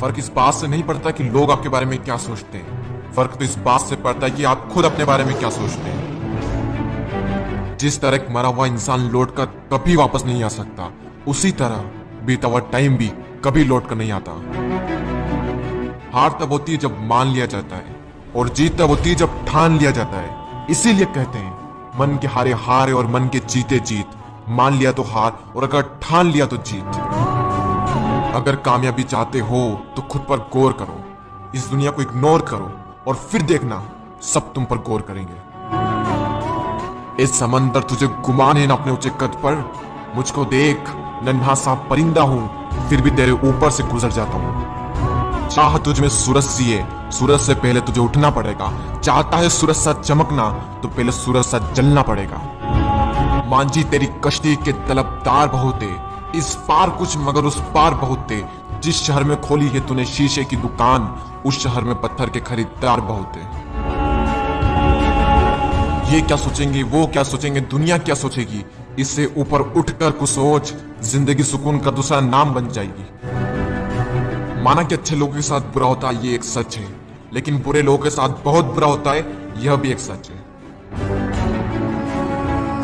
फर्क इस बात से नहीं पड़ता कि लोग आपके बारे में क्या सोचते हैं, फर्क तो इस बात से पड़ता है कि आप खुद अपने बारे में क्या सोचते हैं। जिस तरह एक मरा हुआ इंसान लौट कर कभी वापस नहीं आ सकता, उसी तरह बीता हुआ टाइम भी कभी लौट कर नहीं आता। हार तब होती है जब मान लिया जाता है, और जीत तब होती है जब ठान लिया जाता है। इसीलिए कहते हैं मन के हारे हार और मन के जीते जीत। मान लिया तो हार, और अगर ठान लिया तो जीत। अगर कामयाबी चाहते हो तो खुद पर गौर करो, इस दुनिया को इग्नोर करो, और फिर देखना सब तुम पर गौर करेंगे। इस समंदर तुझे गुमान है ना अपने ऊंचे कद पर। मुझको देख, नन्हा सा परिंदा हूं, फिर भी तेरे ऊपर से गुजर जाता हूं। चाह तुझ में सूरज सी है, सूरज से पहले तुझे उठना पड़ेगा। चाहता है सूरज सा चमकना, तो पहले सूरज सा जलना पड़ेगा। मांझी तेरी कश्ती के तलबदार बहुत है, इस पार कुछ मगर उस पार बहुत थे। जिस शहर में खोली है तूने शीशे की दुकान, उस शहर में पत्थर के खरीदार बहुत है। ये क्या सोचेंगे, वो क्या सोचेंगे, दुनिया क्या सोचेगी, इससे ऊपर उठकर कुछ सोच। जिंदगी सुकून का दूसरा नाम बन जाएगी। माना कि अच्छे लोगों के साथ बुरा होता है, ये एक सच है, लेकिन बुरे लोगों के साथ बहुत बुरा होता है, यह भी एक सच है।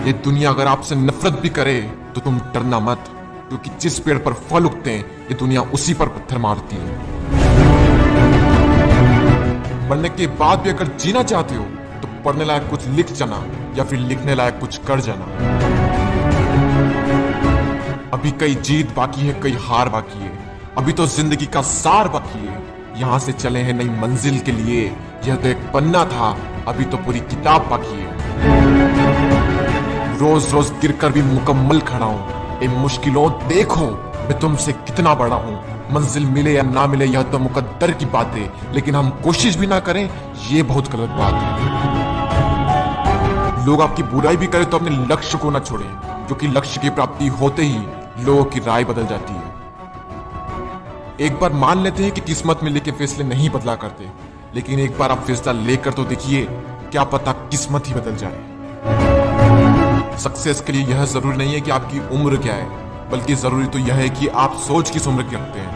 ये दुनिया अगर आपसे नफरत भी करे तो तुम डरना मत, क्योंकि जिस पेड़ पर फल उगते हैं ये दुनिया उसी पर पत्थर मारती है। मरने के बाद भी अगर जीना चाहते हो तो पढ़ने लायक कुछ लिख जाना, या फिर लिखने लायक कुछ कर जाना। अभी कई जीत बाकी है, कई हार बाकी है, अभी तो जिंदगी का सार बाकी है। यहाँ से चले हैं नई मंजिल के लिए, यह तो एक पन्ना था, अभी तो पूरी किताब बाकी है। रोज रोज गिरकर भी मुकम्मल खड़ा हूँ। इन मुश्किलों देखो मैं तुमसे कितना बड़ा हूँ। मंजिल मिले या ना मिले यह तो मुकद्दर की बात है, लेकिन हम कोशिश भी ना करें ये बहुत गलत बात है। लोग आपकी बुराई भी करें तो अपने लक्ष्य को ना छोड़ें, क्योंकि लक्ष्य की प्राप्ति होते ही लोगों की राय बदल जाती है। एक बार मान लेते हैं कि किस्मत में लेके फैसले नहीं बदला करते, लेकिन एक बार आप फैसला लेकर तो देखिए, क्या पता किस्मत ही बदल जाए। सक्सेस के लिए यह जरूरी नहीं है कि आपकी उम्र क्या है, बल्कि जरूरी तो यह है कि आप सोच किस उम्र की रखते हैं।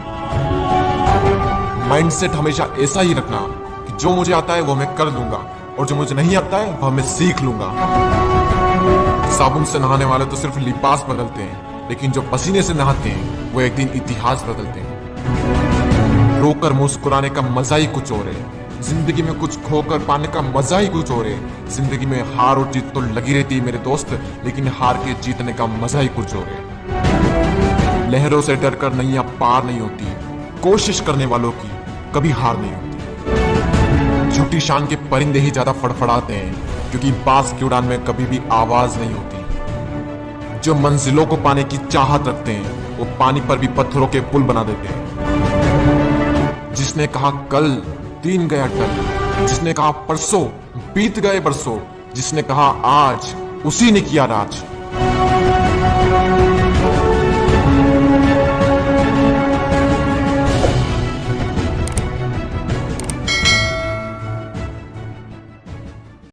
माइंडसेट हमेशा ऐसा ही रखना कि जो मुझे आता है वो मैं कर लूंगा, और जो मुझे नहीं आता है वह मैं सीख लूंगा। साबुन से नहाने वाले तो सिर्फ लिबास बदलते हैं, लेकिन जो पसीने से नहाते हैं वो एक दिन इतिहास बदलते हैं। रोकर मुस्कुराने का मजा ही कुछ और है, जिंदगी में कुछ खोकर पाने का मजा ही कुछ और है। जिंदगी में हार और जीत तो लगी रहती है मेरे दोस्त, लेकिन हार के जीतने का मजा ही कुछ और है। लहरों से डरकर नैया पार नहीं होती, कोशिश करने वालों की कभी हार नहीं होती। झूठी शान के परिंदे ही ज्यादा फड़फड़ाते हैं, क्योंकि बाज की उड़ान में कभी भी आवाज नहीं होती। जो मंजिलों को पाने की चाहत रखते हैं वो पानी पर भी पत्थरों के पुल बना देते हैं। जिसने कहा कल दिन गया टल, जिसने कहा परसों बीत गए बरसों, जिसने कहा आज उसी ने किया राज।